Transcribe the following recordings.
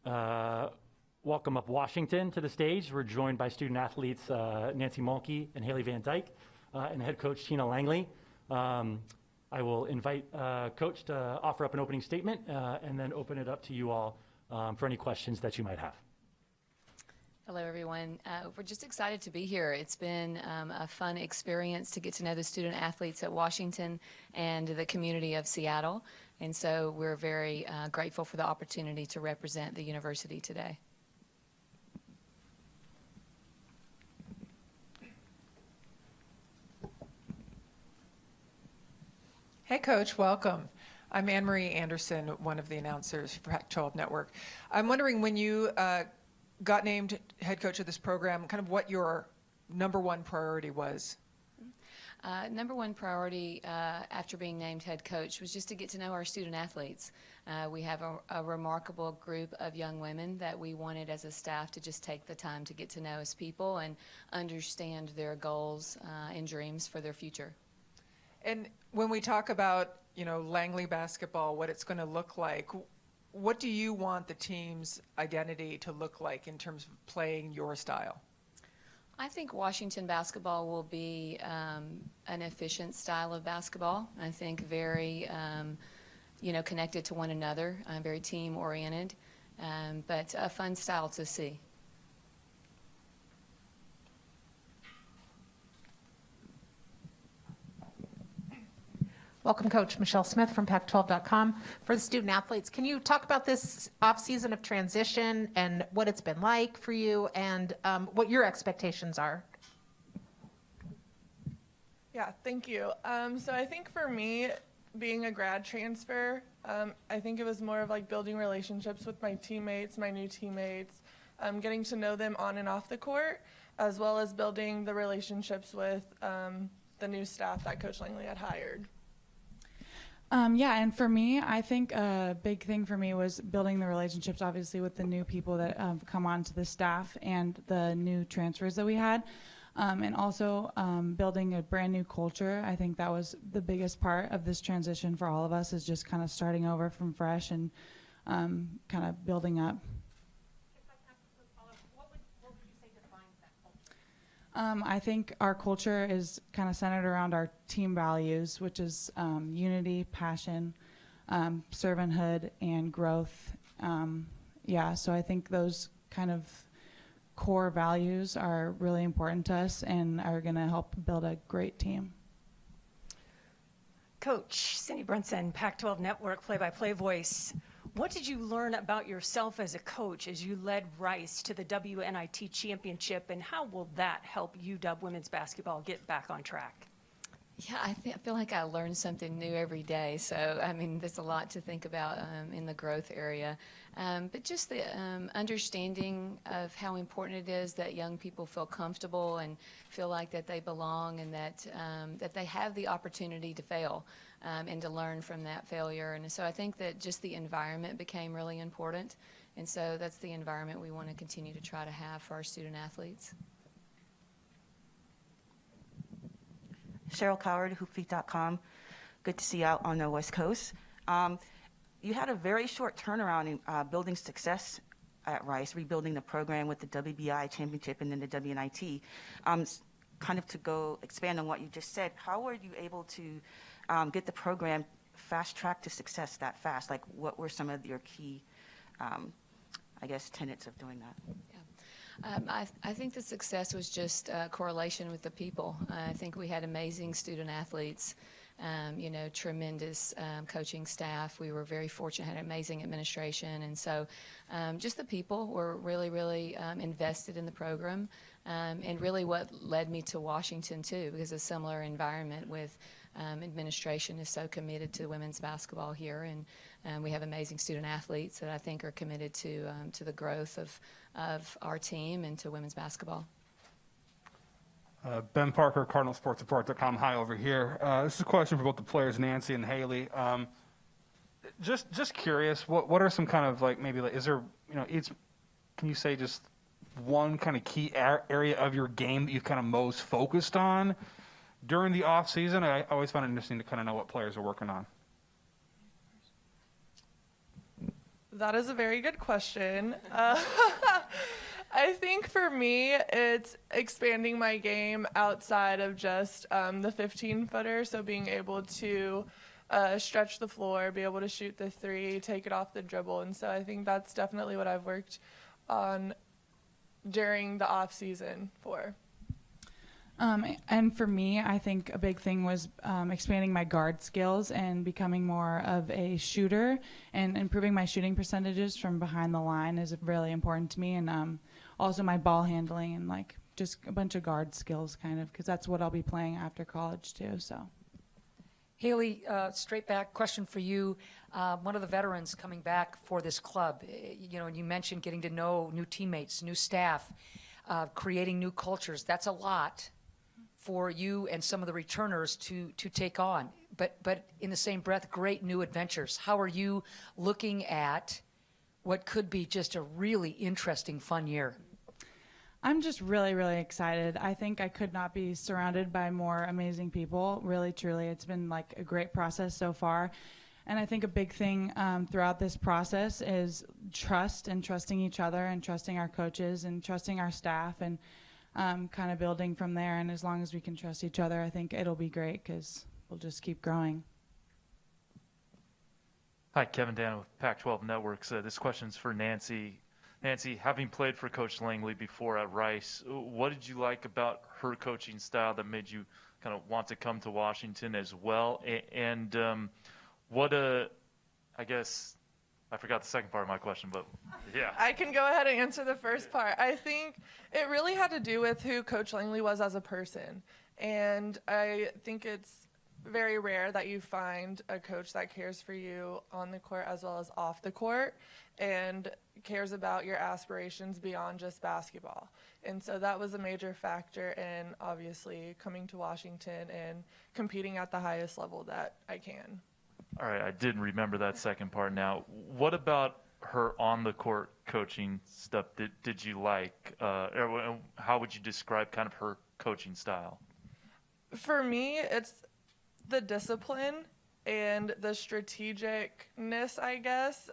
welcome up Washington to the stage. We're joined by student athletes Nancy Mulkey and Haley Van Dyke and head coach Tina Langley. I will invite Coach to offer up an opening statement and then open it up to you all for any questions that you might have. Hello, everyone. We're just excited to be here. It's been a fun experience to get to know the student athletes at Washington and the community of Seattle. And so we're very grateful for the opportunity to represent the university today. Hey, Coach, welcome. I'm Anne-Marie Anderson, one of the announcers for Pac-12 Network. I'm wondering, when you got named head coach of this program, kind of what your number one priority was. Number one priority after being named head coach was just to get to know our student athletes. We have a remarkable group of young women that we wanted as a staff to just take the time to get to know as people and understand their goals and dreams for their future. And when we talk about, Langley basketball, what it's going to look like, what do you want the team's identity to look like in terms of playing your style? I think Washington basketball will be an efficient style of basketball. I think very, connected to one another, very team-oriented, but a fun style to see. Welcome, Coach. Michelle Smith from Pac12.com. For the student athletes, can you talk about this off-season of transition and what it's been like for you and what your expectations are? Yeah, thank you. So I think for me, being a grad transfer, I think it was more of like building relationships with my teammates, my new teammates, getting to know them on and off the court, as well as building the relationships with the new staff that Coach Langley had hired. Yeah, and for me, I think a big thing for me was building the relationships, obviously, with the new people that have come onto the staff and the new transfers that we had, and also building a brand new culture. I think that was the biggest part of this transition for all of us, is just kind of starting over from fresh and kind of building up. I think our culture is kind of centered around our team values, which is unity, passion, servanthood, and growth. So I think those kind of core values are really important to us and are going to help build a great team. Coach Cindy Brunson, Pac-12 Network play-by-play voice. What did you learn about yourself as a coach as you led Rice to the WNIT championship, and how will that help UW women's basketball get back on track? Yeah, I feel like I learn something new every day. So, I mean, there's a lot to think about in the growth area. But just the understanding of how important it is that young people feel comfortable and feel like that they belong and that they have the opportunity to fail and to learn from that failure. And so I think that just the environment became really important. And so that's the environment we want to continue to try to have for our student athletes. Cheryl Coward, hoopfeet.com. Good to see you out on the West Coast. You had a very short turnaround in building success at Rice, rebuilding the program with the WBI championship and then the WNIT. Kind of to go expand on what you just said, how were you able to get the program fast-tracked to success that fast? Like, what were some of your key, tenets of doing that? I think the success was just correlation with the people. I think we had amazing student athletes, tremendous coaching staff. We were very fortunate, had amazing administration. And so just the people were really, really invested in the program. And really what led me to Washington, too, because a similar environment with administration is so committed to women's basketball here. And we have amazing student athletes that I think are committed to the growth of our team and to women's basketball. Ben Parker, CardinalSportsReport.com. Hi, over here. This is a question for both the players, Nancy and Haley. Just curious, what are some kind of is there, can you say just one kind of key area of your game that you've kind of most focused on during the off season? I always find it interesting to kind of know what players are working on. That is a very good question. I think for me, it's expanding my game outside of just the 15-footer, so being able to stretch the floor, be able to shoot the three, take it off the dribble. And so I think that's definitely what I've worked on during the off season for. And for me, I think a big thing was expanding my guard skills and becoming more of a shooter, and improving my shooting percentages from behind the line is really important to me, and also my ball handling and like just a bunch of guard skills kind of, because that's what I'll be playing after college too. So. Haley, straight back question for you. One of the veterans coming back for this club, you mentioned getting to know new teammates, new staff, creating new cultures. That's a lot for you and some of the returners to take on. But in the same breath, great new adventures. How are you looking at what could be just a really interesting, fun year? I'm just really, really excited. I think I could not be surrounded by more amazing people. Really, truly, it's been like a great process so far. And I think a big thing throughout this process is trust, and trusting each other, and trusting our coaches, and trusting our staff, and kind of building from there. And as long as we can trust each other, I think it'll be great, because we'll just keep growing. Hi, Kevin Dan with Pac-12 Networks. This question's for Nancy. Nancy, having played for Coach Langley before at Rice, what did you like about her coaching style that made you kind of want to come to Washington as well? And I guess I forgot the second part of my question, but yeah. I can go ahead and answer the first part. I think it really had to do with who Coach Langley was as a person. And I think it's very rare that you find a coach that cares for you on the court as well as off the court, and cares about your aspirations beyond just basketball. And so that was a major factor in obviously coming to Washington and competing at the highest level that I can. All right, I didn't remember that second part now. What about her on-the-court coaching stuff did you like? Or how would you describe kind of her coaching style? For me, it's the discipline and the strategicness, I guess.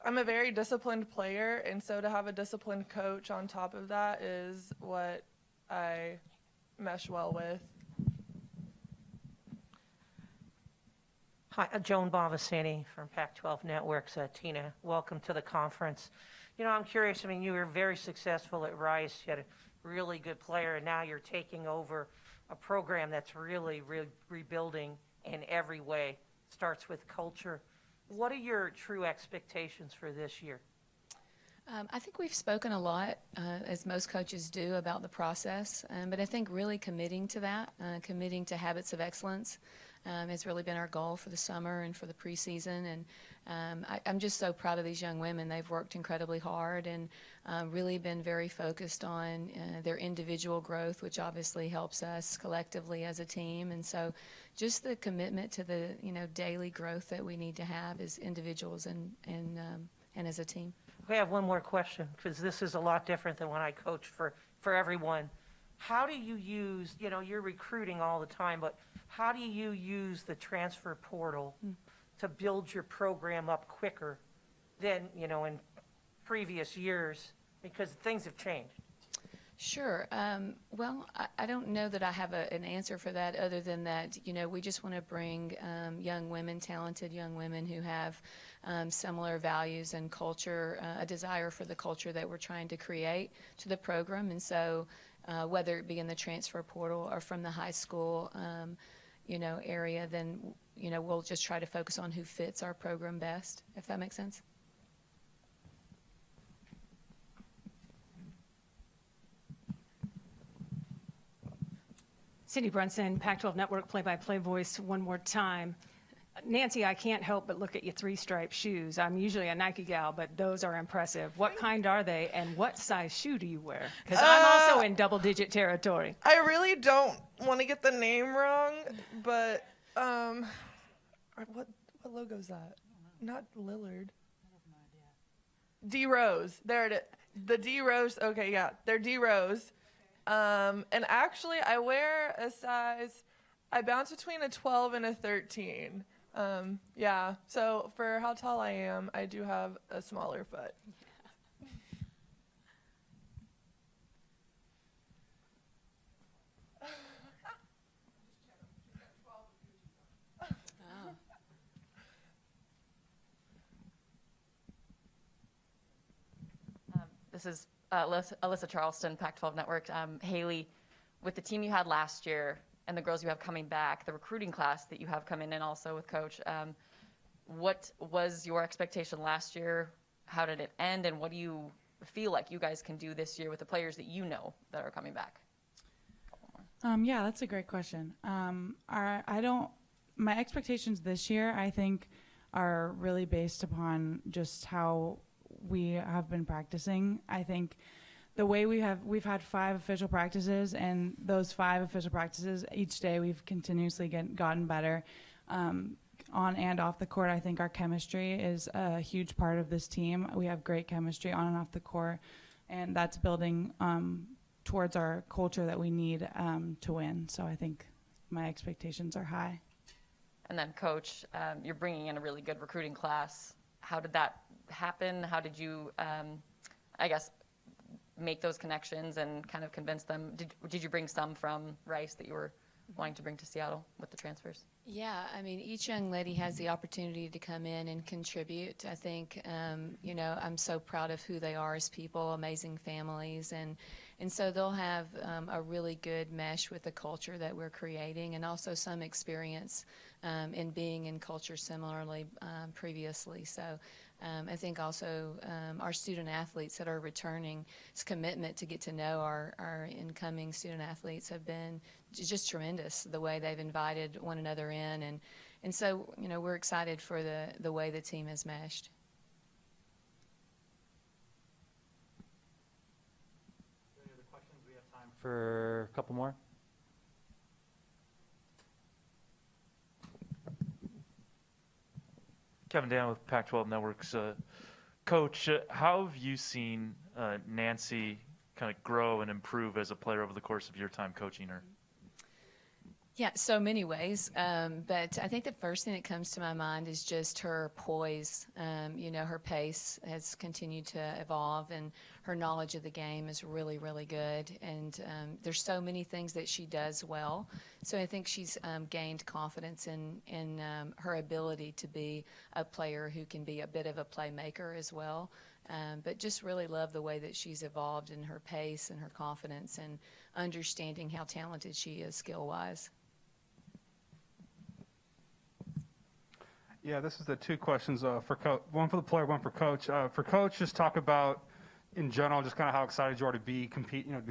I'm a very disciplined player, and so to have a disciplined coach on top of that is what I mesh well with. Hi, Joan Bavasani from Pac-12 Networks. Tina, welcome to the conference. I'm curious, you were very successful at Rice. You had a really good player, and now you're taking over a program that's really rebuilding in every way. Starts with culture. What are your true expectations for this year? I think we've spoken a lot, as most coaches do, about the process, but I think really committing to that, committing to habits of excellence, has really been our goal for the summer and for the preseason. And I'm just so proud of these young women. They've worked incredibly hard and really been very focused on their individual growth, which obviously helps us collectively as a team. And so just the commitment to the daily growth that we need to have as individuals and as a team. We have one more question, because this is a lot different than when I coach for everyone. How do you use, you're recruiting all the time, but how do you use the transfer portal to build your program up quicker than, in previous years, because things have changed? Sure. Well, I don't know that I have an answer for that, other than that, we just want to bring young women, talented young women who have similar values and culture, a desire for the culture that we're trying to create to the program. And so whether it be in the transfer portal or from the high school, area, then, we'll just try to focus on who fits our program best, if that makes sense. Cindy Brunson, Pac-12 Network play-by-play voice one more time. Nancy, I can't help but look at your three-stripe shoes. I'm usually a Nike gal, but those are impressive. What kind are they, and what size shoe do you wear? Because I'm also in double-digit territory. I really don't want to get the name wrong, but what logo is that? Not Lillard. D Rose. There it is. The D Rose. Okay, yeah, they're D Rose. And actually, I wear a size. I bounce between a 12 and a 13. Yeah, so for how tall I am, I do have a smaller foot. This is Alyssa Charleston, Pac-12 Network. Haley, with the team you had last year and the girls you have coming back, the recruiting class that you have coming in also with Coach, what was your expectation last year? How did it end? And what do you feel like you guys can do this year with the players that you know that are coming back? Yeah, that's a great question. My expectations this year, I think, are really based upon just how we have been practicing. I think the way we've had 5 official practices, and those 5 official practices, each day we've continuously gotten better on and off the court. I think our chemistry is a huge part of this team. We have great chemistry on and off the court, and that's building towards our culture that we need to win. So I think my expectations are high. And then, Coach, you're bringing in a really good recruiting class. How did that happen? How did you, I guess, make those connections and kind of convince them? Did you bring some from Rice that you were wanting to bring to Seattle with the transfers? Yeah, I mean, each young lady has the opportunity to come in and contribute. I think, I'm so proud of who they are as people, amazing families, and so they'll have a really good mesh with the culture that we're creating, and also some experience in being in culture similarly previously. So I think also our student athletes that are returning, its commitment to get to know our incoming student athletes have been just tremendous, the way they've invited one another in. And so, we're excited for the way the team has meshed. Any other questions? We have time for a couple more. Kevin Dan with Pac-12 Networks. Coach, how have you seen Nancy kind of grow and improve as a player over the course of your time coaching her? Yeah, so many ways. But I think the first thing that comes to my mind is just her poise. Her pace has continued to evolve, and her knowledge of the game is really, really good. And there's so many things that she does well. So I think she's gained confidence in her ability to be a player who can be a bit of a playmaker as well. But just really love the way that she's evolved in her pace and her confidence and understanding how talented she is skill-wise. Yeah, this is the 2 questions for Coach. One for the player, one for Coach. For Coach, just talk about, in general, just kind of how excited you are to be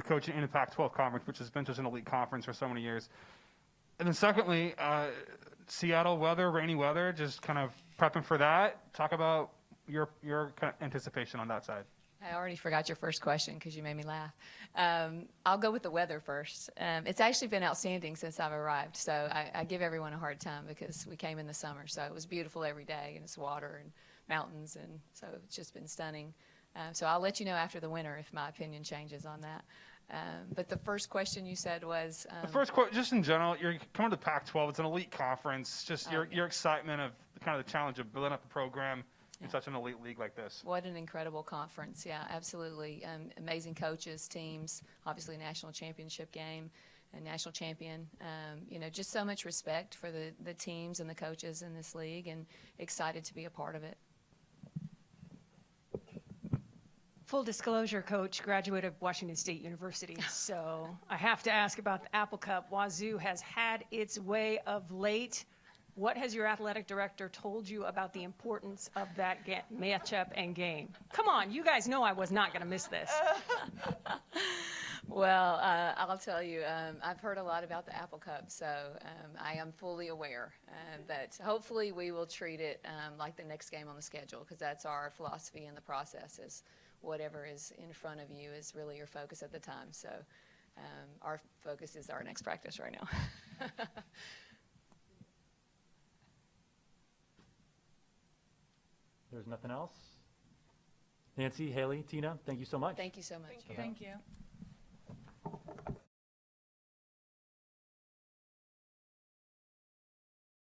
coaching in the Pac-12 conference, which has been just an elite conference for so many years. And then secondly, Seattle weather, rainy weather, just kind of prepping for that. Talk about your kind of anticipation on that side. I already forgot your first question because you made me laugh. I'll go with the weather first. It's actually been outstanding since I've arrived, so I give everyone a hard time because we came in the summer, so it was beautiful every day, and it's water and mountains, and so it's just been stunning. So I'll let you know after the winter if my opinion changes on that. But the first question you said was... the first question, just in general, you're coming to the Pac-12. It's an elite conference. Just your excitement of kind of the challenge of building up a program in such an elite league like this. What an incredible conference. Yeah, absolutely. Amazing coaches, teams, obviously a national championship game, a national champion. Just so much respect for the teams and the coaches in this league, and excited to be a part of it. Full disclosure, Coach, graduate of Washington State University, so I have to ask about the Apple Cup. Wazoo has had its way of late. What has your athletic director told you about the importance of that matchup and game? Come on, you guys know I was not going to miss this. Well, I'll tell you, I've heard a lot about the Apple Cup, so I am fully aware. But hopefully we will treat it like the next game on the schedule, because that's our philosophy in the process, is whatever is in front of you is really your focus at the time. So our focus is our next practice right now. There's nothing else. Nancy, Haley, Tina, thank you so much. Thank you so much. Thank you. Thank you.